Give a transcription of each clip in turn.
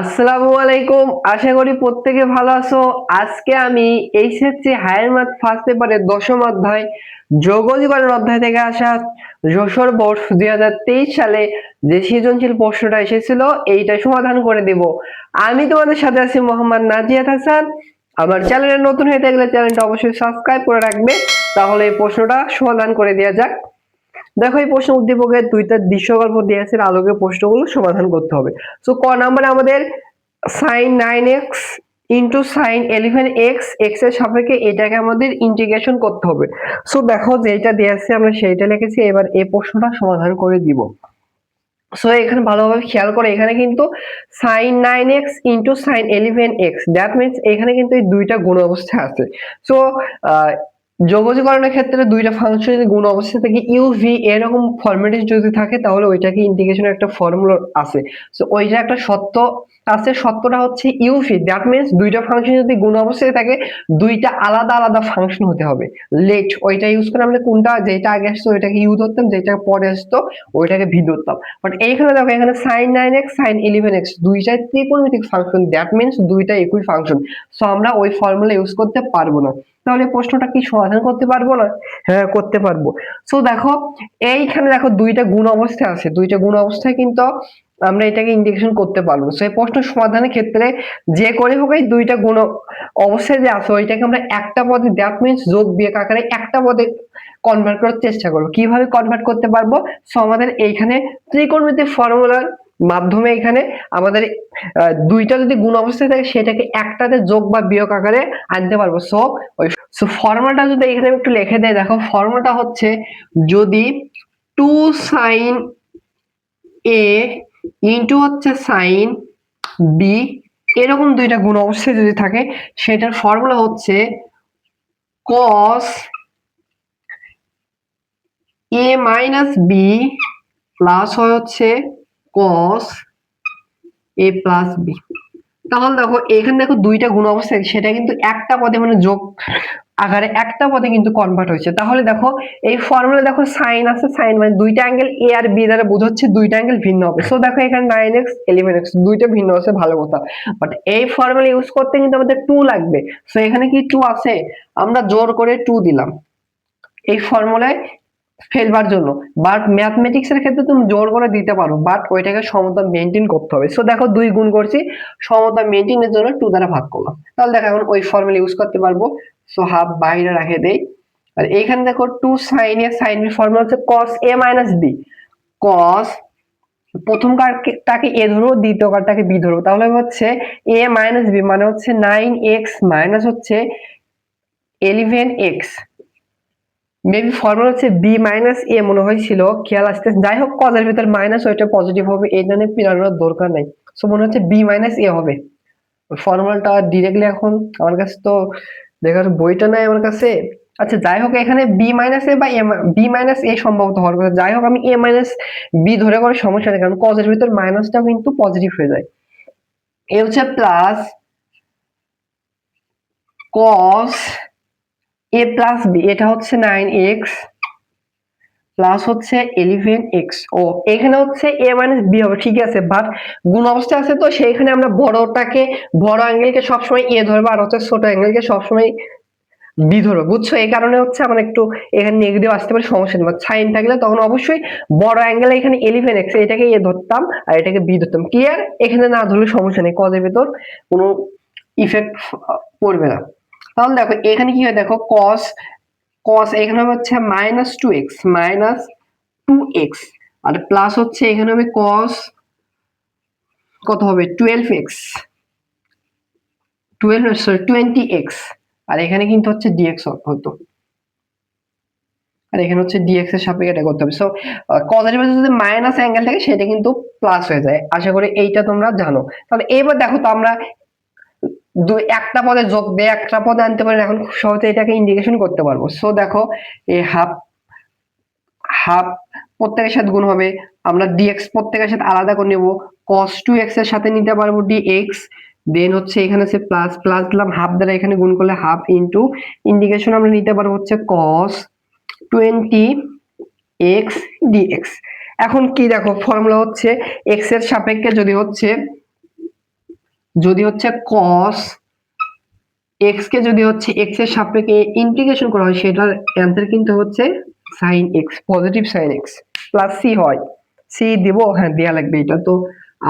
আসসালামু আলাইকুম, আশা করি প্রত্যেকে ভালো আছো। আজকে আমি এইচএসসি হায়ার ম্যাথ ফার্স্ট পেপারের দশম অধ্যায় যোগ ও জীবনের অধ্যায় থেকে আসা যশোর বোর্ড 2023 সালে যে সৃজনশীল প্রশ্নটা এসেছিল এইটা সমাধান করে দেব। আমি তোমাদের সাথে আছি মোহাম্মদ নাজিয়াত হাসান। আমার চ্যানেলে নতুন হয়ে থাকলে চ্যানেলটা অবশ্যই সাবস্ক্রাইব করে রাখবে, তাহলে এই প্রশ্নটা সমাধান করে দেওয়া যাক। দেখো, এই প্রশ্ন উদ্দীপকের দুইটা দৃশ্যকল্প দেওয়া আছে, আলোকে প্রশ্নগুলো সমাধান করতে হবে। সো ক নাম্বারে আমাদের sin 9x into sign 11x x এর সাপেক্ষে এটাকে আমাদের ইন্টিগ্রেশন করতে হবে। সো দেখো, যেটা দেওয়া আছে আমরা সেইটা লিখেছি, এবার এই প্রশ্নটা সমাধান করে দিব। সো এখানে ভালোভাবে খেয়াল করে, এখানে কিন্তু sin 9x into sign 11x, that means এখানে কিন্তু এই দুইটা গুণ অবস্থায় আছে। সো যোগজীকরণের ক্ষেত্রে দুইটা ফাংশন যদি গুণ অবস্থা থেকে ইউ ভি এরকম ফরম্যাটে যদি থাকে, তাহলে ওইটাকে ইন্টিগ্রেশনের একটা ফর্মুলা আছে। সো ওইটা একটা সত্য আছে, সত্যটা হচ্ছে ইউ ভি, দ্যাট মিনস দুইটা ফাংশন যদি গুণ অবস্থায় থাকে, দুইটা আলাদা আলাদা ফাংশন হতে হবে। লেট ওইটা ইউজ করে আমরা কোনটা, যেটা আগে আসতো ওইটাকে ইউ ধরতাম, যেটা পরে আসতো ওইটাকে ভি ধরতাম। বাট এইখানে দেখো, এখানে sin 9x sin 11x দুইটাই ত্রিকোণমিতিক ফাংশন, দ্যাট মিনস দুইটা একই ফাংশন। সো আমরা ওই ফর্মুলা ইউজ করতে পারবো না। তাহলে প্রশ্নটা কি সমাধান করতে পারবো না? হ্যাঁ, করতে পারবো। সো দেখো, এইখানে দেখো দুইটা গুণ অবস্থায় আছে, দুইটা গুণ অবস্থায় কিন্তু আমরা এটাকে ইন্টিগ্রেশন করতে পারবো। সো এই প্রশ্ন সমাধানের ক্ষেত্রে যে করে হোক এই দুইটা গুণ অবস্থায় যে আছে ওইটাকে আমরা একটা পদে, দ্যাট মিনস যোগ বিয়োগ আকারে একটা পদে কনভার্ট করার চেষ্টা করবো। কিভাবে কনভার্ট করতে পারবো? সো আমাদের এইখানে ত্রিকোণমিতিক ফর্মুলার মাধ্যমে এখানে আমাদের দুইটা যদি গুণ অবস্থায় থাকে সেটাকে একটাতে যোগ বা বিয়োগ আকারে আনতে পারবো। সো ফর্মুলাটা যদি এখানে একটু লিখে দেয়, দেখো ফর্মুলাটা হচ্ছে, যদি 2 sin a ইন্টু হচ্ছে sin b এরকম দুইটা গুণ অবস্থায় যদি থাকে, সেটার ফর্মুলা হচ্ছে cos a minus b plus হয় হচ্ছে cos a প্লাস b। তাহলে দেখো, এখানে দেখো দুইটা গুণ অবস্থা, সেটা কিন্তু একটা পদে মানে যোগ আকারে একটা পদে কিন্তু কনভার্ট হয়েছে। তাহলে দেখো, এই ফর্মুলা দেখো সাইন আছে, সাইন মানে দুইটা অ্যাঙ্গেল এ আর বি দ্বারা বোঝাচ্ছে দুইটা অ্যাঙ্গেল ভিন্ন হবে। সো দেখো, এখানে 9x 11x দুইটা ভিন্ন আছে, ভালো কথা। বাট এই ফর্মুলা ইউজ করতে কিন্তু আমাদের 2 লাগবে। সো এখানে কি 2 আছে? আমরা জোর করে 2 দিলাম এই ফর্মুলায় ফেলবার জন্য। বাট ম্যাথমেটিক্স এর ক্ষেত্রে তুমি জোর করে দিতে পারো, বাট ওইটাকে সমতা মেনটেন করতে হবে। সো দেখো, 2 গুণ করছি, সমতা মেনটেনের জন্য 2 দ্বারা ভাগ করলাম। তাহলে দেখো এখন ওই ফর্মুলা ইউজ করতে পারবো। সো হাফ বাইরে রেখে দেই। আর এইখানে দেখো 2 sin a sin b formula হচ্ছে cos a minus b। cos প্রথম কারটাকে a ধরবো, দ্বিতীয় কারটাকে b ধরবো। তাহলে হচ্ছে a minus b মানে হচ্ছে 9x মাইনাস হচ্ছে 11x। মেবি ফর্মুলা হচ্ছে বি মাইনাস এ মনে হয়েছিল, খেয়াল আসতে। যাই হোক, কজের ভিতর মাইনাস ওইটা পজিটিভ হবে, এই জন্য পিরানোর দরকার নাই। সো মনে হচ্ছে বি মাইনাস এ হবে ফর্মুলাটা। ডিরেক্টলি এখন আমার কাছে তো দেখার বইটা নাই আমার কাছে। আচ্ছা, যাই হোক, এখানে বি মাইনাস এ বা বি মাইনাস এ সম্ভবত হওয়ার কথা। যাই হোক, আমি এ মাইনাস বি ধরে করে সমস্যা নেই, কারণ কজের ভিতর মাইনাসটাও কিন্তু পজিটিভ হয়ে যায়। এ হচ্ছে প্লাস কস এ প্লাস বি, এটা হচ্ছে 9x প্লাস হচ্ছে 11x। ও এখানে হচ্ছে a মাইনাস b হবে, ঠিক আছে। বাট গুণ অবস্থা আছে, তো সেইখানে আমরা বড়টাকে, বড় অ্যাঙ্গেলকে সবসময় a ধরবো, আর হচ্ছে ছোট অ্যাঙ্গেলকে সবসময় b ধরবো, বুঝছো? এই কারণে হচ্ছে আমার একটু এখানে নেগেটিভ আসতে পারে, সমস্যা নেই। সাইন থাকলে তখন অবশ্যই বড় অ্যাঙ্গেলে এখানে 11x এটাকে a ধরতাম আর এটাকে b ধরতাম। ক্লিয়ার? এখানে না ধরলে সমস্যা নেই, কজের ভিতর কোনো ইফেক্ট পড়বে না। তাহলে দেখো এখানে কি হয়, দেখো cos cos এখানে হচ্ছে মাইনাস 2x মাইনাস 2x, আর প্লাস হচ্ছে এখানে হবে cos কত হবে 12x 12 সরি 20x, আর এখানে কিন্তু হচ্ছে dx হতো, আর এখানে হচ্ছে dx এর সাপেক্ষে এটা করতে হবে। সো cos এর মধ্যে যদি মাইনাস অ্যাঙ্গেল থাকে সেটা কিন্তু প্লাস হয়ে যায়। আশা করি এইটা তোমরা জানো। তাহলে এবার দেখো তো, আমরা একটা পদে যোগ দিয়ে একটা পদে আনতে পারি, এখন খুব সহজে এটাকে ইন্টিগ্রেশন করতে পারবো। সো দেখো, এই হাফ হাফ প্রত্যেকের সাথে গুণ হবে, আমরা dx প্রত্যেকের সাথে আলাদা করে নেব, cos 2x এর সাথে নিতে পারবো dx, দেন হচ্ছে এখানে আছে প্লাস প্লাস দিলাম, হাফ দ্বারা এখানে গুণ করলে হাফ ইনটু ইন্টিগ্রেশন আমরা নিতে পারবো হচ্ছে cos 20x dx। এখন কি দেখো, ফর্মুলা হচ্ছে x এর সাপেক্ষে যদি হচ্ছে যদি হচ্ছে cos x কে যদি হচ্ছে x এর সাপেক্ষে ইন্টিগ্রেশন করা হয় সেটার অ্যান্সার কিন্তু হচ্ছে sin x, positive sin x plus c হয়। c দিব, হ্যাঁ দেয়া লাগবে, এটা তো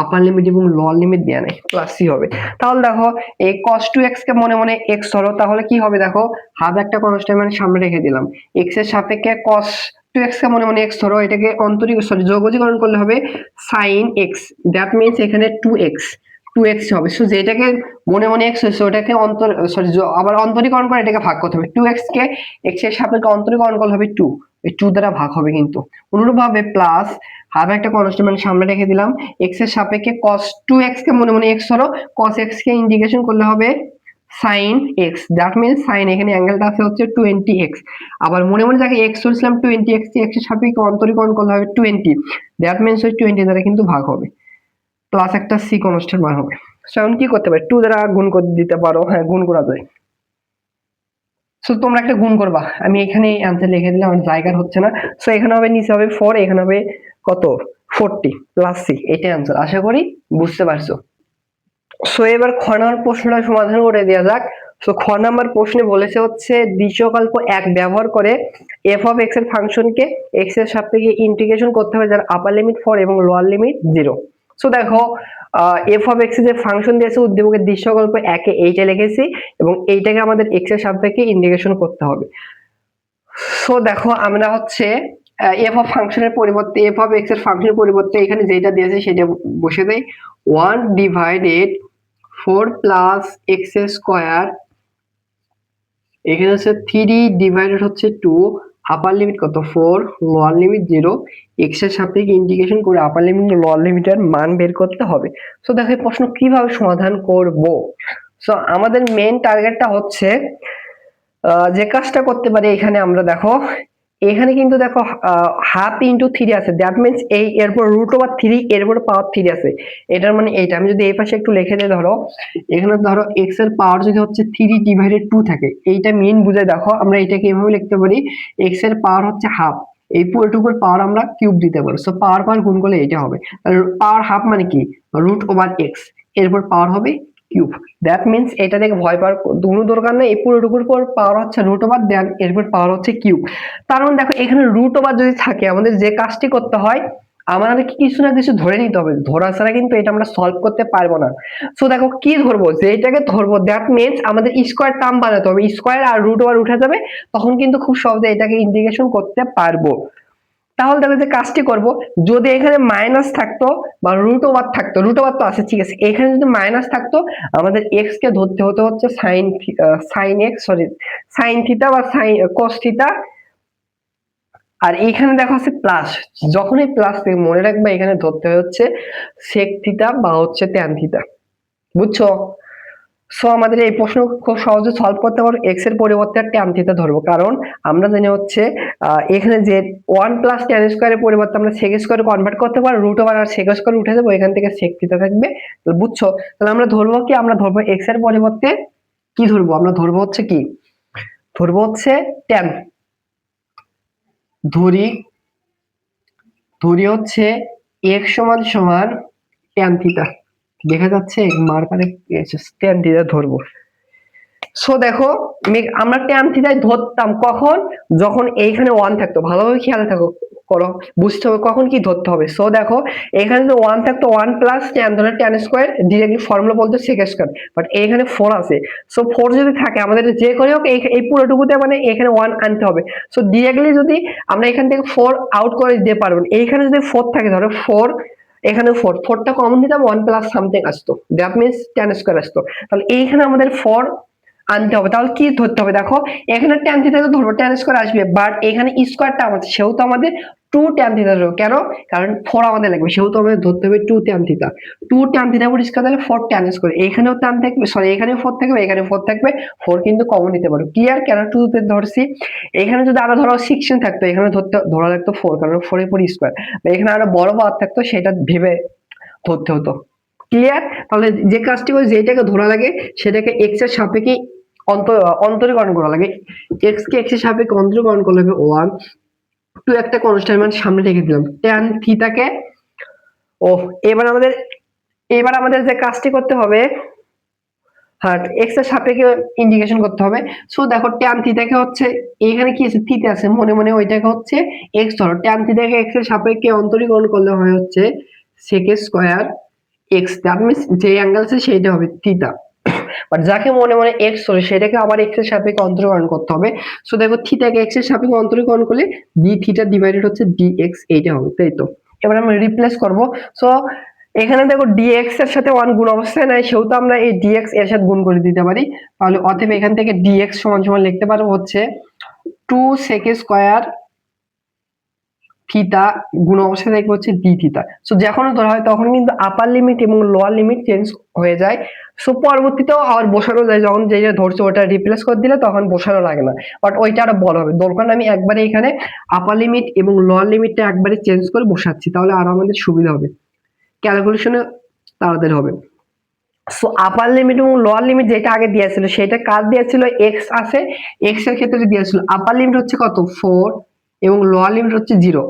আপার লিমিট এবং লোয়ার লিমিট দেয়া নাই, প্লাস c হবে। তাহলে দেখো এই cos 2x কে মনে মনে x ধরো, তাহলে কি হবে দেখো, হাফ একটা কনস্ট্যান্ট মানে সামনে রেখে দিলাম, x এর সাপেক্ষে cos 2x কে মনে মনে x ধরো, এটাকে যোগজীকরণ করলে হবে sin x, দ্যাট মিন্স এখানে 2x 2x হবে। সো যেটাকে মনে মনে x হয়েছে ওটাকে আবার অন্তরীকরণ করে এটাকে ভাগ করতে হবে, 2x কে x এর সাপেক্ষে অন্তরীকরণ করলে হবে 2, এই 2 দ্বারা ভাগ হবে কিন্তু। অনুরূপভাবে প্লাস হাফ একটা কনস্ট্যান্ট মানে সামনে রেখে দিলাম, x এর সাপেক্ষে cos 2x কে মনে মনে x ধরো, cos x কে ইন্টিগ্রেশন করলে হবে sin x, that means sin, এখানে অ্যাঙ্গেলটা আছে হচ্ছে 20x, আবার মনে মনে যাকে x ধরেছিলাম 20x, x এর সাপেক্ষে অন্তরীকরণ করলে হবে 20, দ্যাট মিন্স ওই 20 দ্বারা কিন্তু ভাগ হবে, প্লাস একটা c কনস্ট্যান্ট বার হবে। সো এখন কি করতে পারি, 2 দ্বারা গুণ করে দিতে পারো, হ্যাঁ গুণ করা যায়। সো তোমরা একটা গুণ করবা, আমি এখানে অ্যান্সার লিখে দিলাম, আমার জায়গার হচ্ছে না। সো এখানে হবে নিচে হবে 4, এখানে হবে কত 40 প্লাস c, এটা অ্যান্সার। আশা করি বুঝতে পারছো। সো এবার খ নাম্বার প্রশ্নটা সমাধান করে দেওয়া যাক। সো খ নাম্বার প্রশ্নে বলেছে হচ্ছে দ্বিচকল্প 1 ব্যবহার করে f অফ x এর ফাংশনকে x এর সাপেক্ষে ইন্টিগ্রেশন করতে হবে যার আপার লিমিট 4 এবং লোয়ার লিমিট 0। সো দেখো f অফ x এর যে ফাংশন দিয়েছে উদ্দীপকের দ্বিচকল্প 1 এ এইটা লিখেছি এবং এইটাকে আমাদের x এর সাপেক্ষে ইন্টিগ্রেশন করতে হবে। সো দেখো আমরা হচ্ছে f অফ ফাংশনের পরিবর্তে f অফ x এর ফাংশনের পরিবর্তে এখানে যেটা দিয়েছে সেটা বসে দেই, 1 ডিভাইডেড 4 প্লাস x স্কয়ার, এখানে হচ্ছে 3 ডিভাইডেড হচ্ছে 2, আপার লিমিট কত 4, লোয়ার লিমিট 0, x এর সাপেক্ষে ইন্টিগ্রেশন করে আপার লিমিট লোয়ার লিমিটের মান বের করতে হবে। সো দেখো এই প্রশ্ন কিভাবে সমাধান করব। সো আমাদের মেইন টার্গেটটা হচ্ছে যে কাজটা করতে পারি, এখানে আমরা দেখো এখানে কিন্তু দেখো হাফ ইন্টু 3 আছে, দ্যাট মিন্স এই এরপর রুট ওভার 3 এরপর পাওয়ার 3 আছে, এটার মানে এইটা। আমি যদি এই পাশে একটু লিখে দিই, ধরো এখানে ধরো x এর পাওয়ার যদি হচ্ছে 3 ডিভাইডেড 2 থাকে, এইটা মেইন বুঝে দেখো আমরা এটাকে এভাবে লিখতে পারি, x এর পাওয়ার হচ্ছে হাফ, এই পুরোটুকুর পাওয়ার আমরা কিউব দিতে পারি। সো পাওয়ার পাওয়ার গুণ করলে এটা হবে, পাওয়ার হাফ মানে কি রুট ওভার x, এরপর পাওয়ার হবে কিউব, দ্যাট মিন্স এটা থেকে ভয় পাওয়ার কোনো দরকার নেই, এই পুরোটুকুর পর পাওয়ার হচ্ছে রুট ওভার, দেন এরপর পাওয়ার হচ্ছে কিউব। তার মানে দেখো এখানে রুট ওভার যদি থাকে আমাদের যে কাজটি করতে হয়, আমাদের কিছু না কিছু ধরে নিতে হবে, ধরা ছাড়া কিন্তু এটা আমরা সলভ করতে পারবো না। সো দেখো কি ধরবো, যেটাকে ধরবো দ্যাট মিন্স আমাদের স্কয়ার টার্ম বানাতে হবে, স্কয়ার আর রুট ওভার উঠে যাবে, তখন কিন্তু খুব সহজে এটাকে ইন্টিগ্রেশন করতে পারবো। তাহলে দেখো যে কাজটি করব, যদি এখানে মাইনাস থাকতো বা রুট ওভার থাকতো, রুট ওভার তো আছে ঠিক আছে, এখানে যদি মাইনাস থাকতো আমাদের এক্স কে ধরতে হতে হচ্ছে sine x, sorry sine theta বা সাইন কস থিটা, আর এইখানে দেখো আছে প্লাস, যখন এই প্লাস থেকে মনে রাখবে এখানে ধরতে হচ্ছে সেক থিটা বা হচ্ছে ট্যান থিটা, বুঝছো। সো আমাদের এই প্রশ্ন খুব সহজে সলভ করতে পারবো, এক্স এর পরিবর্তে ট্যান থিটা ধরবো, কারণ আমরা জানি হচ্ছে এখানে যে 1 প্লাস ট্যান স্কয়ারের পরিবর্তে আমরা সেক স্কয়ারে কনভার্ট করতে পারি, রুট ওভার আর সেক স্কয়ার উঠে যাবো, এখান থেকে সেক থিটা থাকবে, তাহলে বুঝছো। তাহলে আমরা ধরবো কি, আমরা ধরবো এক্স এর পরিবর্তে কি ধরবো, আমরা ধরবো হচ্ছে কি, ধরবো হচ্ছে ট্যান, ধরি ধরি হচ্ছে x সমান সমান ট্যান থিটা, দেখা যাচ্ছে মার্কারে ট্যান থিটা ধরবো। সো দেখো আমরা ট্যান থিটায় ধরতাম কখন, যখন এইখানে 1 থাকতো, ভালোভাবে খেয়াল থাকো করো, বুঝতে হবে কখন কি ধরতে হবে। সো দেখো এখানে যদি 1 থাকতো 1 প্লাস ট্যান ধরে ট্যান স্কয়ার, ডিরেক্টলি ফর্মুলা বলতে সেক স্কয়ার, বাট এইখানে 4 আছে। সো 4 যদি থাকে আমাদের যে করে হোক এই পুরোটুকুতে মানে এখানে 1 আনতে হবে। সো ডিরেক্টলি যদি আমরা এখান থেকে 4 আউট করে দিতে পারবো, এইখানে যদি 4 থাকে, ধরো 4 এখানে 4টা কমন নিতাম, 1 প্লাস সামথিং আসতো, দ্যাট মিন্স ট্যান স্কয়ার আসতো, তাহলে এইখানে আমাদের 4 আনতে হবে। তাহলে কি ধরতে হবে দেখো, এখানে ট্যান থিটা তো ধরবো, ট্যান স্কয়ার আসবে, বাট এখানে স্কয়ার টার্ম আছে, সেহেতু আমাদের 2 ট্যান থিটা ধরবো, কেন, কারণ 4 আমাদের লাগবে, সেহেতু আমাদের ধরতে হবে 2 ট্যান থিটা, 2 ট্যান থিটা উপর স্কয়ার তাহলে 4 ট্যান স্কয়ার, এখানেও ট্যান থাকবে, সরি এখানেও 4 থাকবে, এখানে 4 থাকবে, 4 কিন্তু কমন নিতে পারো, ক্লিয়ার, কেন 2 তে ধরছি। এখানে যদি আরো ধরো 16 থাকতো, এখানে ধরা লাগতো 4, কারণ 4 এর উপর স্কয়ার, এখানে আরো বড় পাওয়ার থাকতো, সেটা ভেবে ধরতে হতো, ক্লিয়ার। তাহলে যে কাজটি করে যেটাকে ধরা লাগে সেটাকে এক্স এর সাপেক্ষে অন্তরীকরণ করা লাগে, এক্স কে এক্স এর সাপেক্ষে অন্তরীকরণ করলে হবে 1, টু একটা কনস্ট্যান্ট মান সামনে রেখে দিলাম, ট্যান থিটাকে, ও এবার আমাদের যে কাজটি করতে হবে, হ্যাঁ, এক্স এর সাপেক্ষে ইন্টিগ্রেশন করতে হবে। সো দেখো ট্যান থিটাকে হচ্ছে এখানে কি আছে, থিটা আছে, মনে মনে ওইটাকে হচ্ছে এক্স ধরো, ট্যান থিটাকে এক্স এর সাপেক্ষে অন্তরীকরণ করলে হয় হচ্ছে sec square x, that means যে অ্যাঙ্গেল আছে সেইটা হবে থিটা। বাট যাকে মনে মনে এক্স ধরে সেটাকে আবার এক্স এর সাপেক্ষে অন্তরীকরণ করতে হবে। সো দেখো থিটাকে এক্স এর সাপেক্ষে অন্তরীকরণ করলে ডি থিটা ডিভাইডেড হচ্ছে ডিএক্স, এইটা হবে, তাই তো। এবার আমরা রিপ্লেস করব। সো এখানে দেখো ডিএক্স এর সাথে 1 গুণ অবস্থায় নাই, সেহেতু আমরা এই ডিএক্স এর সাথে গুণ করে দিতে পারি। তাহলে অতএব এখান থেকে ডিএক্স সমান সমান লিখতে পারবো হচ্ছে 2 sec স্কয়ার থিটা গুণ অবস্থায় দেখবো হচ্ছে ডি থিটা। সো যখন ধরা হয় তখন কিন্তু আপার লিমিট এবং লোয়ার লিমিট চেঞ্জ হয়ে যায়। সো পরবর্তীতেও আর বসানো যায়, যখন যেটা ধরছে ওটা রিপ্লেস করে দিলে তখন বসানো লাগে না, বাট ওইটা আরো বড় হবে। দরকার আমি একবারে এখানে আপার লিমিট এবং লোয়ার লিমিটটা একবারে চেঞ্জ করে বসাচ্ছি, তাহলে আরো আমাদের সুবিধা হবে, ক্যালকুলেশনে তাড়াতাড়ি হবে। সো আপার লিমিট এবং লোয়ার লিমিট যেটা আগে দিয়েছিল সেটা কার দিয়েছিল, এক্স আছে, এক্স এর ক্ষেত্রে দিয়েছিল আপার লিমিট হচ্ছে কত 4 এবং লোয়ার লিমিট হচ্ছে 0।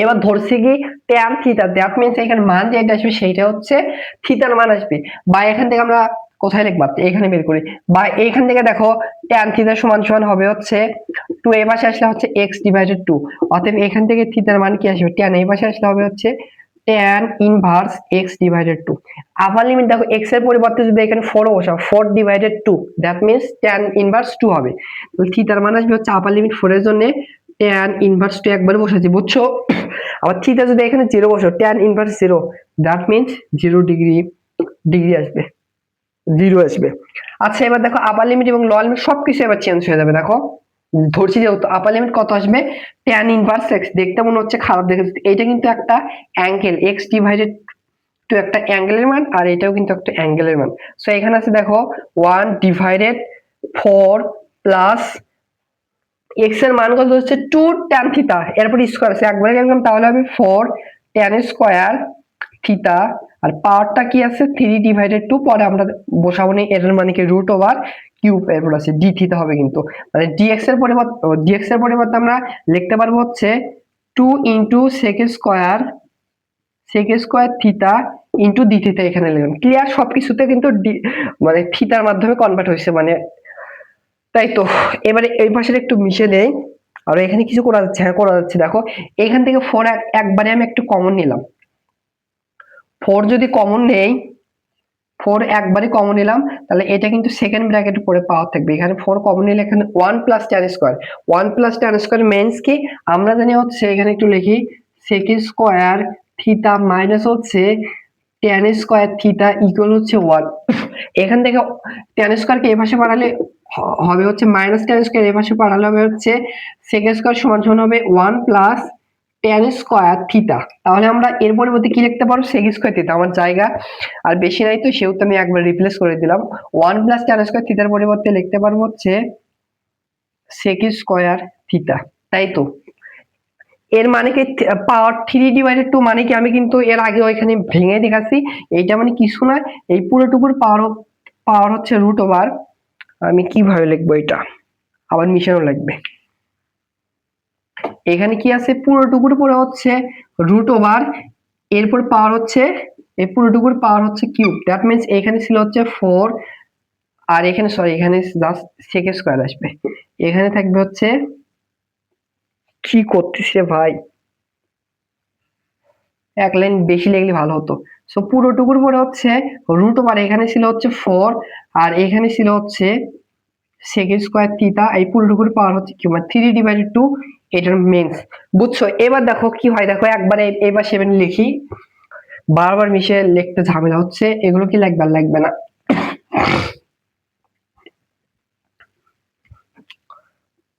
এবার ধরছি কি tan থিটা, দ্যাট মিন্স এখানে মান যেটা আসবে সেটা হচ্ছে থিটার মান আসবে। বা এখান থেকে আমরা কোথায় লিখব, এখানে বের করি, বা এইখান থেকে দেখো tan থিটা সমান সমান হবে হচ্ছে 2, এই পাশে আসলে হচ্ছে x ডিভাইডেড 2। অতএব এখান থেকে থিটার মান কি আসবে, tan এই পাশে আসলে হবে হচ্ছে tan ইনভার্স x ডিভাইডেড 2। আপার লিমিট দেখো x এর পরিবর্তে যদি এখানে 4 বসাও, 4 divided 2, that means tan inverse 2 হবে। তাহলে থিটার মান আসবে হচ্ছে আপার লিমিট 4 এর জন্য tan ইনভার্স 2 একবারে বসাচ্ছি, বুঝছো। আবার থিটা যদি এখানে 0 বসাও, tan inverse 0, that means 0 degree আসবে, 0 আসবে। আচ্ছা এবার দেখো আপার লিমিট এবং লোয়ার লিমিট সবকিছু এবার চেঞ্জ হয়ে যাবে। দেখো ধরছি যেহেতু আপার লিমিট কত আসবে, tan ইনভার্স x, দেখতে মনে হচ্ছে খারাপ দেখে, এটা কিন্তু একটা অ্যাঙ্গেল, x ডিভাইডেড টু একটা অ্যাঙ্গেলের মান, আর এটাও কিন্তু একটা অ্যাঙ্গেলের মান। সো এখানে আছে দেখো 1 ডিভাইডেড 4 প্লাস x এর মান কত হচ্ছে 2 tan থিটা, এরপর স্কয়ার আছে একবারে লিখলাম, তাহলে হবে 4 tan স্কয়ার থিটা, আর পাওয়ারটা কি আছে 3 ডিভাইডেড 2, পরে আমরা বসাবো না, এর মানে কি রুট ওভার কিউব, এরপর আছে ডি থিটা হবে কিন্তু, মানে ডিএক্স এর পরিবর্তে আমরা লিখতে পারবো হচ্ছে 2 into sec square theta into D theta, এখানে লিখলাম। ক্লিয়ার, সবকিছুতে কিন্তু মানে থিটার মাধ্যমে কনভার্ট হয়েছে, মানে তাই তো। এবারে এই পাশের একটু মিশে দেই, আর এখানে কিছু করা যাচ্ছে, হ্যাঁ করা যাচ্ছে। দেখো এখান থেকে 4 একবারে আমি একটু কমন নিলাম, 4 যদি কমন নেই, 4 একবারে কমন নিলাম, তাহলে এটা কিন্তু সেকেন্ড ব্র্যাকেট পরে পাওয়ার থাকবে। এখানে 4 কমন নিলে এখানে 1 plus tan square, 1 plus tan square means কি আমরা জানি হচ্ছে, এখানে একটু লিখি sec স্কয়ার থিটা মাইনাস হচ্ছে tan স্কয়ার থিটা ইকুয়াল হচ্ছে 1। এখান থেকে tan স্কয়ারকে এই পাশে বাড়ালে হবে হচ্ছে মাইনাস tan স্কয়ার, এই পাশে বাড়ালে হবে হচ্ছে sec স্কয়ার সমান সমান হবে 1 প্লাস tan স্কয়ার থিটা। তাহলে আমরা এর পরিবর্তে কি লিখতে পারবো, sec স্কয়ার থিটা, আমার জায়গা আর বেশি নাই তো সেহেতু আমি একবার রিপ্লেস করে দিলাম। 1 প্লাস tan স্কয়ার থিটার পরিবর্তে লিখতে পারবো হচ্ছে sec স্কয়ার থিটা, তাই তো। এর মানে কি পাওয়ার 3 ডিভাইডেড 2, মানে কি আমি কিন্তু এর আগে ওইখানে ভেঙে দেখাচ্ছি, এইটা মানে কিছু না, এই পুরোটুকুর পাওয়ার হচ্ছে রুট ওভার, আমি কিভাবে লিখবো এটা, আবার মিশানো লাগবে। এখানে কি আছে, পুরোটুকুর পরে হচ্ছে রুট ওভার, এরপর পাওয়ার হচ্ছে এই পুরোটুকুর পাওয়ার হচ্ছে কিউব, দ্যাট মিন্স এখানে ছিল হচ্ছে 4, আর এখানে সরি এখানে জাস্ট sec স্কয়ার আসবে, এখানে থাকবে হচ্ছে, কি করতেছে ভাই, এক লাইন বেশি লিখলে ভালো হতো। সো পুরোটুকুর পরে হচ্ছে রুট ওভার, এখানে ছিল হচ্ছে 4, আর এখানে ছিল হচ্ছে sec স্কয়ার থিটা, এই পুরোটুকুর পাওয়ার হচ্ছে কি, মানে 3 ডিভাইডেড 2, এটার মিন্স, বুঝছো। এবার দেখো কি হয়, দেখো একবারে এবার 7 লিখি, বারবার মিশে লিখতে ঝামেলা হচ্ছে, এগুলো কি লাগবে, আর লাগবে না।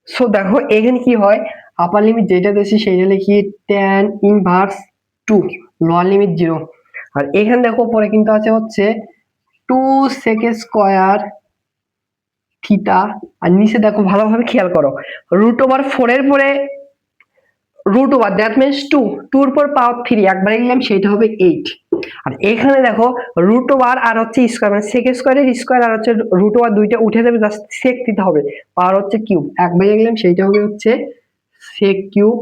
সো দেখো এখানে কি হয়, আপার লিমিট যেটা দিয়েছি সেইটা লিখি tan ইনভার্স 2, লোয়ার লিমিট 0, আর এখানে দেখো পরে কিন্তু আছে হচ্ছে 2 sec স্কয়ার থিটা, আর নিচে দেখো ভালোভাবে খেয়াল করো, রুট ওভার 4 এর পরে রুট ওভার, দ্যাট মিন্স 2, 2 এর পর পাওয়ার 3 একবারে নিলাম, সেটা হবে 8। আর এখানে দেখো রুট ওভার আর হচ্ছে স্কয়ার, মানে sec স্কয়ারের স্কয়ার আর হচ্ছে রুট ওভার দুইটা উঠে যাবে, জাস্ট sec দিতে হবে, পাওয়ার হচ্ছে কিউব একবারে নিলাম, সেইটা হবে হচ্ছে sec কিউব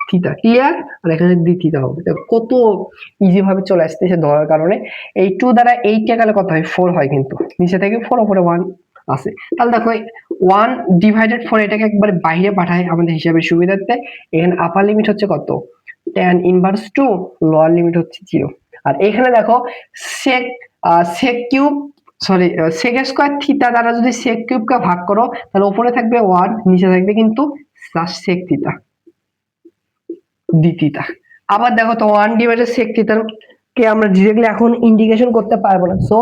থিটা, ক্লিয়ার? আর এখানে ডি থিটা হবে। কত ইজি ভাবে চলে আসতেছে ধরার কারণে। এই 2 দ্বারা 8 কে গেলে কত হয়? 4 হয়, কিন্তু নিচে থেকে 4 উপরে 1 আছে। তাহলে দেখো 1 ডিভাইডেড 4 এটাকে একবারে বাইরে পাঠায় আমাদের হিসাবের সুবিধার্থে। এখানে আপার লিমিট হচ্ছে কত? tan ইনভার্স 2, লোয়ার লিমিট হচ্ছে 0। আর এখানে দেখো sec sec cube sorry sec square theta দ্বারা যদি sec কিউবকে ভাগ করো তাহলে উপরে থাকবে 1, নিচে থাকবে কিন্তু plus sec theta D theta. আবার দেখো তো 1 ডিভাইডেড sec থিটা কে আমরা ডিরেক্টলি এখন ইন্টিগ্রেশন করতে পারবো না। সো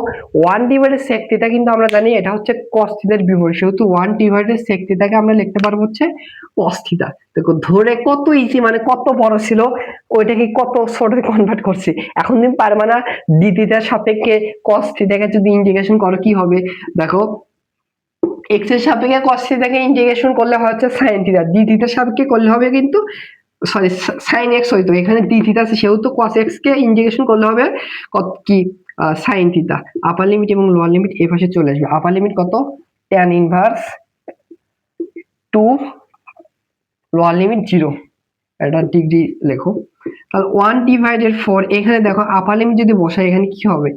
1 ডিভাইডেড sec থিটা কিন্তু আমরা জানি এটা হচ্ছে cos থিটার বিপরীত, সেহেতু 1 ডিভাইডেড sec থিটাকে আমরা লিখতে পারবো হচ্ছে cos থিটা। দেখো ধরে কত ইজি, মানে কত বড় ছিল ওইটাকে কত ছোট কনভার্ট করছি। এখন তুমি পারবে না ডি থিটার সাপেক্ষে cos থিটাকে যদি ইন্টিগ্রেশন করো কি হবে? দেখো x এর সাপেক্ষে cos থিটাকে ইন্টিগ্রেশন করলে হয় হচ্ছে sin থিটা, ডি থিটার সাপেক্ষে করলে হবে কিন্তু সরি sin x হইতো, এখানে d থিটা আছে সেহেতু cos x কে ইন্টিগ্রেশন করলে হবে কত কি sin থিটা। আপার লিমিট এবং লোয়ার লিমিট এই পাশে চলে আসবে। আপার লিমিট কত? tan ইনভার্স 2, লোয়ার লিমিট 0, এটা ডিগ্রি লেখো। তাহলে 1 ডিভাইডেড 4, এখানে দেখো আপার লিমিট যদি বসাই এখানে কি হবে?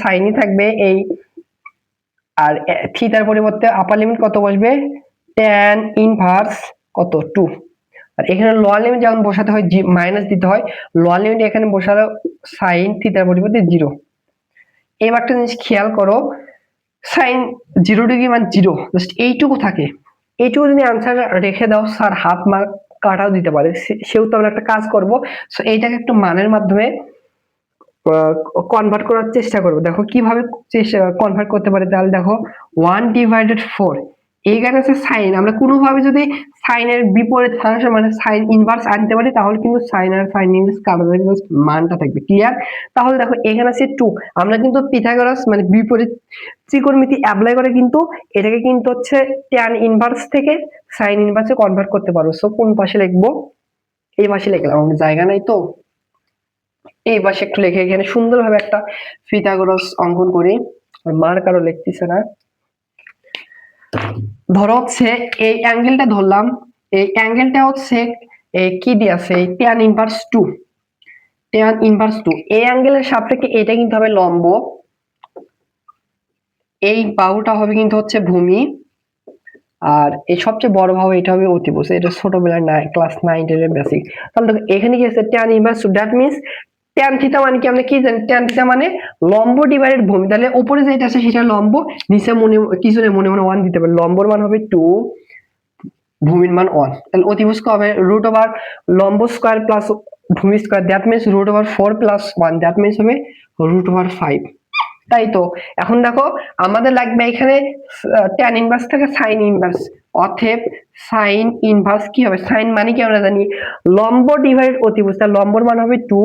সাইনই থাকবে এই, আর থিটার পরিবর্তে আপার লিমিট কত বসবে? tan ইনভার্স কত? 2। আর এখানে লোয়ার লিমিট যখন বসাতে হয় মাইনাস দিতে হয়, লোয়ার লিমিট এখানে বসালে সাইন থিটার পরিবর্তে 0। এবার একটা জিনিস খেয়াল করো, সাইন 0 ডিগ্রি মানে 0, জাস্ট এইটুকু থাকে। এইটুকু যদি আনসার রেখে দাও স্যার হাফ মার্ক কাটাও দিতে পারে, সেহেতু আমরা একটা কাজ করব। সো এইটাকে একটু মানের মাধ্যমে কনভার্ট করার চেষ্টা করব। দেখো কিভাবে কনভার্ট করতে পারে। তাহলে দেখো 1 ডিভাইডেড 4, এইখানে আছে সাইন, আমরা কোনোভাবে যদি সাইনের বিপরীত ফাংশন মানে সাইন ইনভার্স আনতে পারি তাহলে কিন্তু সাইন আর সাইন ইনভার্স কাটার মানটা থাকবে, ক্লিয়ার? তাহলে দেখো এখানে আছে 2, আমরা কিন্তু পিথাগোরাস মানে বিপরীত ত্রিকোণমিতি অ্যাপ্লাই করে কিন্তু এটাকে কিন্তু হচ্ছে tan ইনভার্স থেকে সাইন ইনভার্সে কনভার্ট করতে পারবো। সো কোন পাশে লিখবো? এই পাশে লিখলাম, আমাদের জায়গা নাই তো এই পাশে একটু লিখে এখানে সুন্দরভাবে একটা পিথাগোরাস অঙ্কন করি। আর মার্ক আরো লিখতেছে না। ধরো হচ্ছে এই অ্যাঙ্গেলটা ধরলাম, এই অ্যাঙ্গেলটা হচ্ছে কি দিয়ে আছে? tan inverse 2, tan inverse 2। এই অ্যাঙ্গেলের সাপেক্ষে এটা কিন্তু হবে লম্ব, এই বাহুটা হবে কিন্তু হচ্ছে ভূমি, আর এই সবচেয়ে বড় বাহু এটা হবে অতিভুজ। এটা ছোটবেলায় ক্লাস 9 10 বেসিক। তাহলে দেখো এখানে কি আছে? tan inverse 2, that means tan theta মানে কি আমরা কি জানি? tan থিটা মানে লম্ব ডিভাইডেড ভূমি। তাহলে উপরে যেটা আছে সেটা লম্ব, নিচে মনে কিছু নেই, মনে মনে 1 দিতে পারে। লম্বর মান হবে 2, ভূমির মান 1। তাহলে অতিভুজ হবে রুট ওভার লম্ব স্কয়ার প্লাস ভূমি square, that means root over 4 plus 1, that means হবে রুট ওভার 5। তাই তো এখন দেখো আমাদের লাগবে এখানে tan ইনভার্স থেকে sin ইনভার্স, অতএব sin ইনভার্স কি হবে? sin মানে কি আমরা জানি লম্ব ডিভাইড অতিভুজ, তার লম্বর মান হবে 2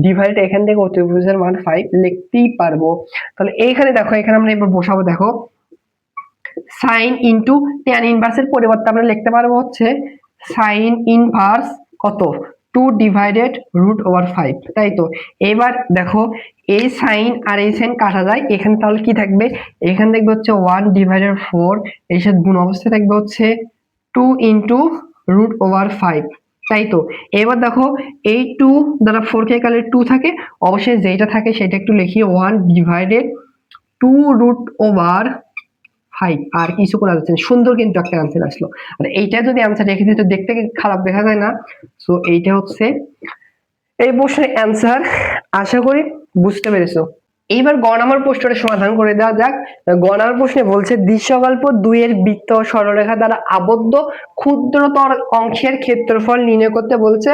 ডিভাইড এখান থেকে অতিভুজের মান 5 লিখতেই পারবো। তাহলে এইখানে দেখো এখানে আমরা এবার বসাবো। দেখো sin ইনটু tan ইনভার্সের পরিবর্তে আমরা লিখতে পারবো হচ্ছে sin ইনভার্স কত? 2 ডিভাইডেড রুট ওভার 5। তাই তো এবার দেখো এই সাইন আর এই সাইন কাটা যায়, এখানে তাহলে কি থাকবে? এখানে দেখবে হচ্ছে 1 ডিভাইডেড 4, এর সাথে গুণ অবস্থায় থাকবে হচ্ছে 2 ইনটু রুট ওভার 5। তাই তো এবার দেখো এই 2 দ্বারা 4 কে কালে 2 থাকে, অবশ্যই যেটা থাকে সেটা একটু লিখি 1 ডিভাইডেড 2 রুট ওভার 5। আর কিছু করা যাচ্ছে না, সুন্দর কিন্তু একটা आंसर আসলো। আর এইটা যদি आंसर রেখে দিই তো দেখতে খারাপ দেখা যায় না। সো এইটা হচ্ছে এই প্রশ্নের आंसर। আশা করি বুঝতে পেরেছো। এইবার গ নাম্বার প্রশ্নটা সমাধান করে দেওয়া যাক। গ নাম্বার প্রশ্নে বলছে দৃশ্যকল্প 2 এর বৃত্ত সরলরেখা দ্বারা আবদ্ধ ক্ষুদ্রতর অংশের ক্ষেত্রফল নির্ণয় করতে বলছে।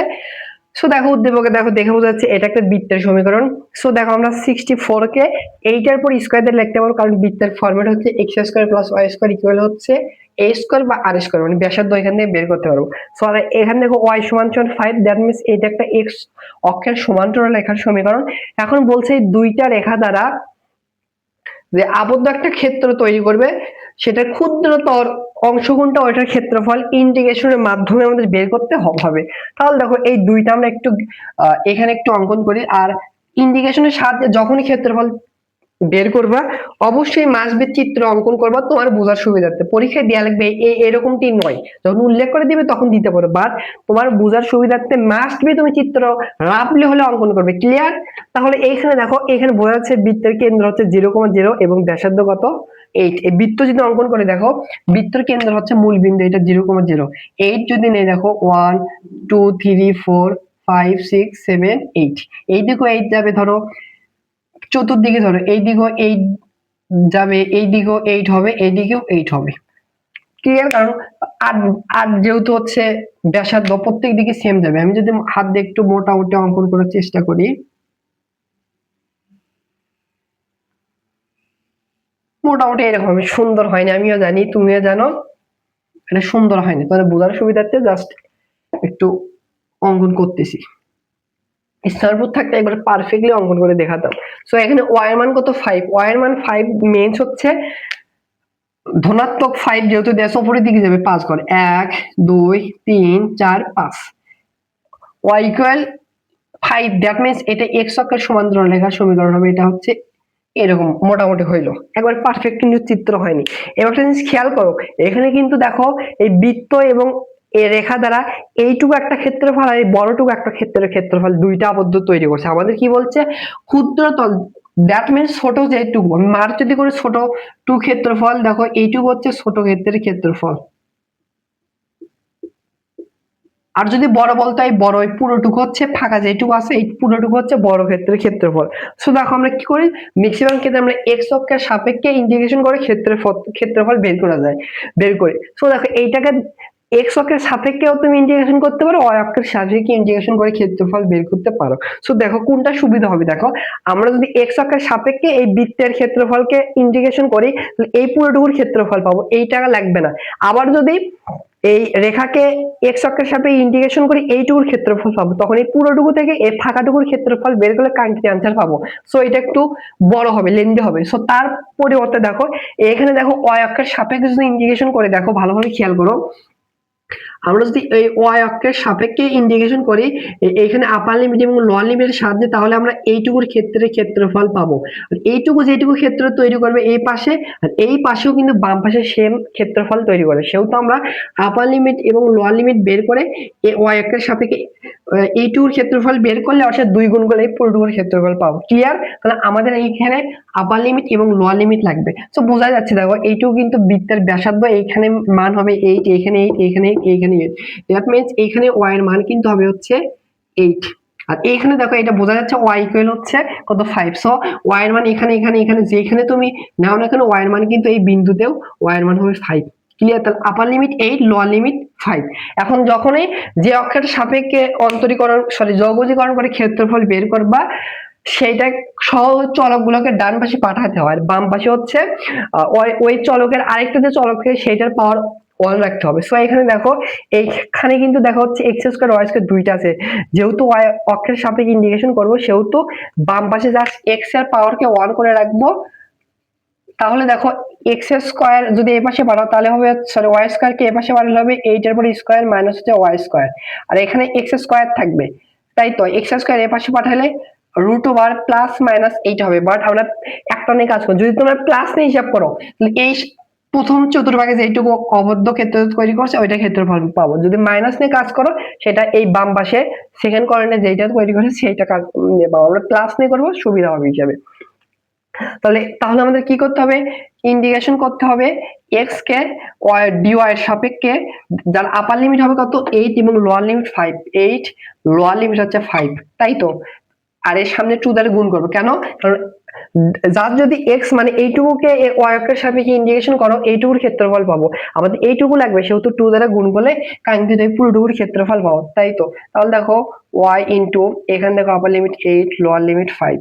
সো দেখো উদ্দীপকে দেখো দেখে বোঝা যাচ্ছে এটা একটা বৃত্তের সমীকরণ। সো দেখো আমরা 64 কে এইটার পর স্কয়ার দিয়ে লিখতে পারবো, কারণ বৃত্তের ফরম্যাট হচ্ছে x square plus y square equal হচ্ছে a স্কয়ার বা r স্কয়ার, মানে ব্যাসার্ধ এখান থেকে বের করতে পারবো। সো আর এখানে দেখো y সমান 5, দ্যাট মিন্স এটা একটা x অক্ষের সমান্তরাল রেখার সমীকরণ। এখন বলছে এই দুইটা রেখা দ্বারা যে আবদ্ধ একটা ক্ষেত্র তৈরি করবে, সেটা ক্ষুদ্রতর অংশ কোনটা ওইটার ক্ষেত্রফল ইন্টিগ্রেশনের মাধ্যমে আমাদের বের করতে হবে। তাহলে দেখো এই দুইটা আমরা একটু এখানে একটু অঙ্কন করি। আর ইন্টিগ্রেশনের সাহায্যে যখনই ক্ষেত্রফল বের করবা, অবশ্যই মাসবের চিত্র অঙ্কন করবা তোমার বোঝার সুবিধার্থে। পরীক্ষায় দেওয়া লাগবে এরকমটি নয়, যখন উল্লেখ করে দিবে তখন দিতে পারো, বাট তোমার বোঝার সুবিধার্থে মাস্ট বি তুমি চিত্র রাফলি হলে অঙ্কন করবে। ক্লিয়ার? তাহলে এইখানে দেখো, এখানে বোঝা যাচ্ছে বৃত্তের কেন্দ্র হচ্ছে 0,0 এবং ব্যাসার্ধ কত 8। এই বৃত্ত যদি অঙ্কন করে দেখো, বৃত্তের কেন্দ্র হচ্ছে মূল বিন্দু, এটা 0,0। 8 যদি নেই দেখো 1 2 3 4 5 6 7 8, এই দিকে 8 যাবে, ধরো চতুর্দিকে ধরো এই দিকেও 8 যাবে, এই দিকেও 8 হবে, এই দিকেও 8 হবে। ক্লিয়ার? কারণ আর আর যেহেতু হচ্ছে ব্যাসার্ধ প্রত্যেক দিকে সেম যাবে। আমি যদি হাত দিয়ে একটু মোটামুটি অঙ্কন করার চেষ্টা করি, মোটামুটি এরকম হবে। সুন্দর হয়নি, আমিও জানি, তুমিও জানো এটা সুন্দর হয়নি, তাহলে বোঝার সুবিধার্থে জাস্ট একটু অঙ্কন করতেছি। স্টারবোর্ড থাকতে একবার পারফেক্টলি অঙ্কন করে দেখাতাম। সো এখানে ওয়াই এর মান কত 5, ওয়াই এর মান 5 মেন্স হচ্ছে ধনাত্মক 5, যেহেতু দেশ উপরের দিকে যাবে 5 ঘর, 1 2 3 4 5, ওয়াই ইকুয়াল 5, দ্যাট মিন্স এটা এক্স অক্ষের সমান্তরাল রেখার সমীকরণ হবে। এটা হচ্ছে এরকম মোটামুটি হইলো, একবার পারফেক্ট কিন্তু চিত্র হয়নি। এবার একটা জিনিস খেয়াল করো, এখানে কিন্তু দেখো এই বৃত্ত এবং এই রেখা দ্বারা এইটুকু একটা ক্ষেত্রফল আর এই বড়টুকু একটা ক্ষেত্রফল দুইটা আবদ্ধ তৈরি করছে। আমাদের কি বলছে? ক্ষুদ্রতল, দ্যাট মিন্স ছোট যেটুকু, আমি মার্ক যদি করে ছোট টু ক্ষেত্রফল, দেখো এইটুকু হচ্ছে ছোট ক্ষেত্রের ক্ষেত্রফল, আর যদি বড় বলতো এই বড়, এই পুরোটুকু হচ্ছে ফাঁকা যেটুকু আছে, এই পুরোটুকু হচ্ছে বড় ক্ষেত্রের ক্ষেত্রফল। সো দেখো আমরা কি করি, ম্যাক্সিমাম ক্ষেত্রে আমরা এক্স অক্ষের সাপেক্ষে ইন্টিগ্রেশন করে ক্ষেত্রফল বের করা যায়, বের করে। সো দেখো এইটাকে এক্স অক্ষের সাপেক্ষেও তুমি ইন্টিগ্রেশন করতে পারো, ওয়াই অক্ষের সাপেক্ষে ইন্টিগ্রেশন করে ক্ষেত্রফল বের করতে পারো। সো দেখো কোনটা সুবিধা হবে, দেখো আমরা যদি এক্স অক্ষের সাপেক্ষে এই বৃত্তের ক্ষেত্রফলকে ইন্টিগ্রেশন করি, তাহলে এই পুরোটুকুর ক্ষেত্রফল পাবো, এই টাকা লাগবে না। আবার যদি এই রেখাকে এক্স অক্ষের সাথে ইন্টিগ্রেশন করি, এইটুকুর ক্ষেত্রফল পাবো, তখন এই পুরোটুকু থেকে এই ফাঁকাটুকুর ক্ষেত্রফল বের করলে কাঙ্ক্ষিত আনসার পাবো। সো এটা একটু বড় হবে, লেন্দি হবে। সো তার পরিবর্তে দেখো এখানে দেখো ওয়াই অক্ষের সাপেক্ষে যদি ইন্টিগ্রেশন করে, দেখো ভালোভাবে খেয়াল করো, আমরা যদি এই ওয়াই অক্ষের সাপেক্ষে ইন্টিগ্রেশন করি এইখানে আপার লিমিট এবং লোয়ার লিমিটের সাহায্যে, তাহলে আমরা এইটুকুর ক্ষেত্রে ক্ষেত্রফল পাবো। আর এইটুকু যেটুকু ক্ষেত্র তৈরি করবে এই পাশে, আর এই পাশেও কিন্তু বাম পাশে সেম ক্ষেত্রফল তৈরি করে, সেহেতু আমরা আপার লিমিট এবং লোয়ার লিমিট বের করে এই ওয়াই অক্ষের সাপেক্ষে এইটুকুর ক্ষেত্রফল বের করলে অর্থাৎ 2 গুণ করলে এই পুরোটুকুর ক্ষেত্রফল পাবো। ক্লিয়ার? তাহলে আমাদের এইখানে আপার লিমিট এবং লোয়ার লিমিট লাগবে। সো বোঝা যাচ্ছে, দেখো এইটুকু কিন্তু বৃত্তের ব্যাসার্ধ, এইখানে মান হবে 8, এইখানে 8, এইখানে 8, এইখানে 8, দ্যাট মিন্স এইখানে y এর মান কিন্তু হবে হচ্ছে 8। আর এইখানে দেখো এটা বোঝা যাচ্ছে y ইকুয়াল হচ্ছে কত 5। সো y এর মান এখানে এখানে এখানে যেখানে তুমি নাও না কেন y এর মান কিন্তু এই বিন্দুতেও y এর মান হবে 5। ক্লিয়ার? তাহলে আপার লিমিট 8, লোয়ার লিমিট 5। এখন যখনই যে অক্ষের সাপেক্ষে অন্তরীকরণ যোগজীকরণ করে ক্ষেত্রফল বের করবা, সেইটা সহ চলকগুলোকে ডান পাশে পাঠাতে হয়, বাম পাশে হচ্ছে ওই চলকের আরেকটা যে চলক থাকে সেইটার পাওয়ার 1 রাখতে হবে। সো এখানে দেখো এইখানে কিন্তু দেখা হচ্ছে এক্স স্কয়ার ওয়াই স্কয়ার দুইটা আছে, যেহেতু ওয়াই অক্ষের সাপেক্ষে ইন্টিগ্রেশন করব, সেহেতু বাম পাশে জাস্ট এক্স এর পাওয়ারকে 1 করে রাখবো। তাহলে দেখো এক্স স্কয়ার যদি এই পাশে বাড়াও তাহলে হবে, সরি ওয়াই স্কয়ার কে এই পাশে বাড়ালে হবে 8 এর পরে স্কয়ার মাইনাস হচ্ছে ওয়াই স্কয়ার, আর এখানে এক্স স্কয়ার থাকবে, তাই তো এক্স স্কয়ার এই পাশে পাঠালে রুট ওভার প্লাস মাইনাস 8 হবে। বাট আমরা একটা নিয়ে কাজ করি, যদি তোমরা প্লাস নিয়ে হিসাব করো তাহলে এই প্রথম চতুর্ভাগে যেটুকু অবদ্ধ ক্ষেত্র তৈরি করছে ওইটা ক্ষেত্রফল পাবো। যদি মাইনাস নিয়ে কাজ করো সেটা এই বাম পাশে সেকেন্ড কর্নারে যেটা তৈরি করছে সেইটা কাজ পাবো। আমরা প্লাস নিয়ে করবো, সুবিধা হবে হিসাবে। তাহলে আমাদের কি করতে হবে, ইন্টিগ্রেশন করতে হবে এক্স কে dy এর সাপেক্ষে, যার আপার লিমিট হবে কত 8 এবং লোয়ার লিমিট 5, 8 লোয়ার লিমিট হচ্ছে 5, তাই তো। আর এর সামনে 2 দ্বারা গুণ করবো, কেন? কারণ যার যদি x মানে এইটুকুকে y অক্ষের সাপেক্ষে ইন্টিগ্রেশন করো, এইটুকুর ক্ষেত্রফল পাবো, আমাদের এইটুকু লাগবে, সেহেতু 2 দ্বারা গুণ করলে কাঙ্ক্ষিত এই পুরোটুকুর ক্ষেত্রফল পাবো, তাই তো। তাহলে দেখো y ইনটু এখানে দেখো আপার লিমিট 8 লোয়ার লিমিট 5,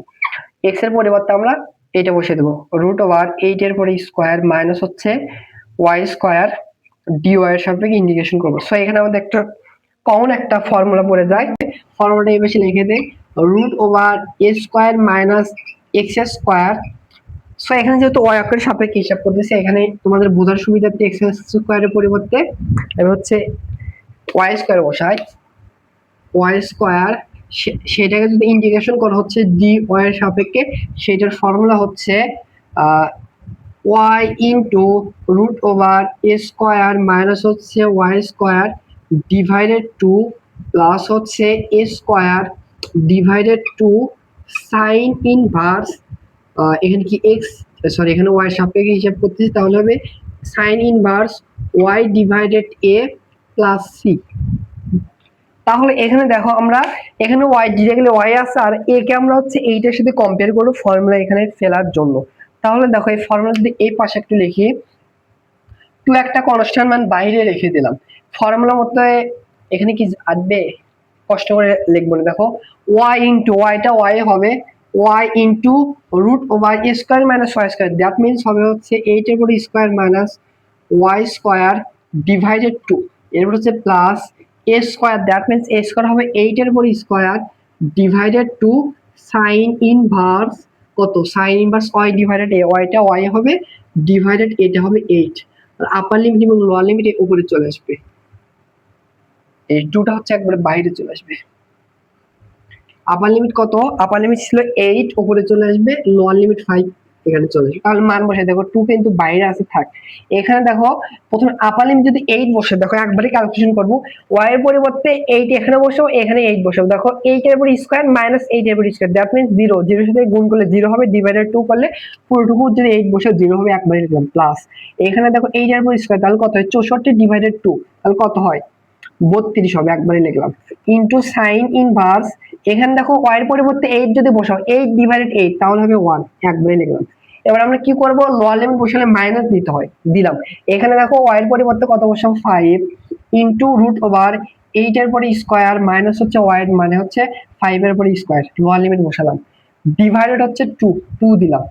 x এর পরিবর্তে আমরা এটা বসিয়ে দেবো, রুট ওভার 8 এর পরে স্কয়ার মাইনাস হচ্ছে y স্কয়ার dy এর সাপেক্ষে ইন্টিগ্রেশন করবো। সো এখানে আমাদের একটা কমন একটা ফর্মুলা পড়ে যায়, ফর্মুলাটা এই বেশি লিখে দেই, root over a square minus x square. So এখানে যেহেতু y অক্ষের সাপেক্ষে হিসাব করতেছি, এখানে তোমাদের বোঝার সুবিধার্থে x স্কয়ারের পরিবর্তে আমি হচ্ছে y স্কয়ার বসাই, y স্কয়ার সেটাকে যদি ইন্টিগ্রেশন করা হচ্ছে ডি ওয়াই এর সাপেক্ষে, সেটার ফর্মুলা হচ্ছে ওয়াই ইন্টু রুট ওভার এ স্কোয়ার মাইনাস হচ্ছে Y square divided two plus হচ্ছে A square divided two sine inverse, এখানে কি এক্স, সরি এখানে ওয়াই সাপেক্ষে হিসাব করতেছি, তাহলে হবে সাইন ইনভার্স ওয়াই ডিভাইডেড এ প্লাস সি। তাহলে এখানে দেখো আমরা এখানে ওয়াই ডিরেক্টলি ওয়াই আছে, আর এ কে আমরা হচ্ছে এইটার সাথে কম্পেয়ার করব ফর্মুলা এখানে ফেলার জন্য। তাহলে দেখো এই ফর্মুলা যদি এই পাশে একটু লিখি, টু একটা কনস্ট্যান্ট মান বাইরে রেখে দিলাম, ফর্মুলার মধ্যে এখানে কি আসবে কষ্ট করে লিখবো না, দেখো ওয়াই ইন্টু ওয়াইটা ওয়াই হবে y into root over A square minus y square, that means হবে হচ্ছে 8 এর উপর square minus y square divided two, এরপর হচ্ছে plus a square, that means a square হবে 8 এর উপর square divided two sine inverse কত, sine inverse y divided a, ওয়াইটা ওয়াই হবে ডিভাইডেড এটা হবে 8, আর আপার লিমিট এবং লোয়ার লিমিট উপরে চলে আসবে, এই টুটা হচ্ছে একবারে বাইরে চলে আসবে। আপার লিমিট কত, আপার লিমিট ছিল 8, উপরে চলে আসবে, লোয়ার লিমিট 5 এখানে চলে আসবে। তাহলে মান বসে দেখো 2 কিন্তু বাইরে আছে, থাক। এখানে দেখো প্রথমে আপার লিমিট যদি 8 বসে, দেখো একবারে ক্যালকুলেশন করব, y এর পরিবর্তে 8 এখানে বসাবো, এখানে 8 বসাবো, দেখো 8 এর উপর স্কয়ার মাইনাস 8 এর উপর স্কয়ার, দ্যাট মিন্স 0, 0 এর সাথে গুণ করলে 0 হবে, ডিভাইডেড 2 করলে পুরোটুকু যদি 8 বসে 0 হবে, একবারে লিখলাম প্লাস, এখানে দেখো 8 এর উপর স্কয়ার, তাহলে কত হয় 64 ডিভাইডেড 2, তাহলে কত হয় 32 হবে, একবারে লিখলাম, ইনটু সাইন ইনভার্স, এখানে দেখো y এর পরিবর্তে 8 যদি বসাও, 8 ডিভাইডেড 8 তাহলে হবে 1, একবারে লিখলাম। এবার আমরা কি করব, লোয়ার লিমিট বসালে মাইনাস দিতে হয়, দিলাম। এখানে দেখো y এর পরিবর্তে কত বসাবো 5 ইনটু রুট ওভার 8 এর পরে স্কয়ার মাইনাস হচ্ছে y এর মানে হচ্ছে 5 এর পরে স্কয়ার, লোয়ার লিমিট বসালাম, ডিভাইডেড হচ্ছে 2 দিলাম,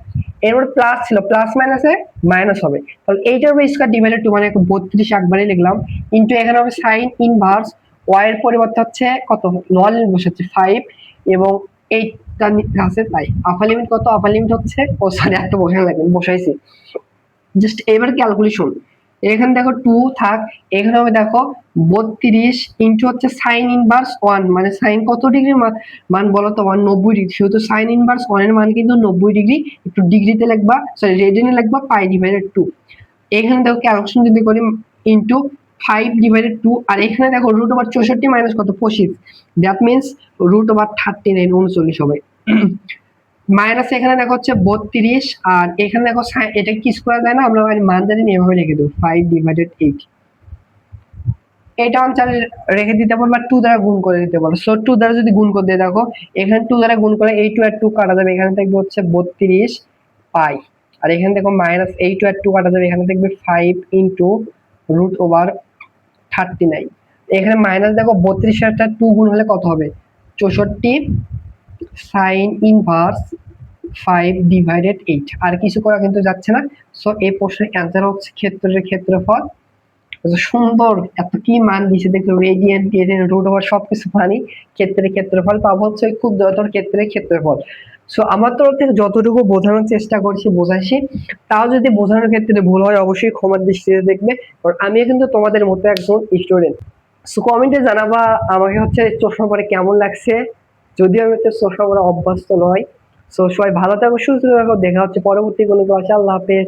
এরপর প্লাস ছিল, প্লাস মাইনাসে মাইনাস হবে, তাহলে 8 এর উপর স্কয়ার ডিভাইডেড 2 মানে 32 একবারে লিখলাম, ইনটু এখানে হবে সাইন ইনভার্স y এর পরিবর্তে হচ্ছে কত, লোয়ার লিমিট বসাচ্ছি 5 এবং 8 টা আছে, তাই আপার লিমিট কত, আপার লিমিট হচ্ছে, ও সরি একটা বসানো লাগবে, বসাইছি জাস্ট এবার ক্যালকুলেশন, এখানে দেখো 2 থাক, এখানে হবে দেখো 32 ইনটু হচ্ছে সাইন ইনভার্স 1, মানে সাইন কত ডিগ্রি মান বলো তো, 90 ডিগ্রি, সেহেতু সাইন ইনভার্স 1 এর মান কিন্তু 90 ডিগ্রি, একটু ডিগ্রিতে লিখবা, সরি রেডিয়ানে লিখবা, পাই ডিভাইডেড 2, এখানে দেখো ক্যালকুলেশন যদি করি ইনটু 5 ডিভাইডেড 2, আর এখানে দেখো রুট ওভার 64 মাইনাস কত 25, দ্যাট মিন্স রুট ওভার 39 39 হবে, মাইনাস এখানে দেখো হচ্ছে 32, আর এখানে দেখো এটা কি স্কয়ার যায় না, আমরা মান জানি না, এভাবে রেখে দেবো 5 ডিভাইডেড 8, এটা অঞ্চলে রেখে দিতে পারবো, 2 দ্বারা গুণ করে দিতে পারবো, সো 2 দ্বারা যদি গুণ করে দিয়ে দেখো এখানে 2 দ্বারা গুণ করে 8 আর 2 কাটা যাবে, এখানে দেখবে হচ্ছে 32 পাই, আর এখানে দেখো মাইনাস 8 আর 2 কাটা যাবে, এখানে দেখবে 5 ইনটু রুট ওভার 39, এখানে মাইনাস দেখো 32 এর সাথে 2 গুণ হলে কত হবে 64 সাইন ইনভার্স 5 ডিভাইডেড 8, আর কিছু করা কিন্তু যাচ্ছে না, সো এই প্রশ্নের অ্যান্সার হচ্ছে ক্ষেত্রের ক্ষেত্রফল, সুন্দর এত কি মান দিছে দেখো, রেডিয়ান টেরিয়ান রুট ওভার সবকিছু মানি, ক্ষেত্রের ক্ষেত্রফল পাবো হচ্ছে খুব যতর ক্ষেত্রের ক্ষেত্রফল। সো আমার তরফ থেকে যতটুকু বোঝানোর চেষ্টা করছি বোঝাইছি, তাও যদি বোঝানোর ক্ষেত্রে ভুল হয় অবশ্যই ক্ষমার দৃষ্টিতে দেখবে, কারণ আমি কিন্তু তোমাদের মতো একজন স্টুডেন্ট। সো কমেন্টে জানাবা আমাকে হচ্ছে চশমা পরে কেমন লাগছে, যদিও আমি হচ্ছে চশমা পরে অভ্যস্ত নয়। সো সবাই ভালো থাকো, সুস্থ থাকো, দেখা হচ্ছে পরবর্তী কোনো ক্লাসে, আল্লাহ হাফেজ।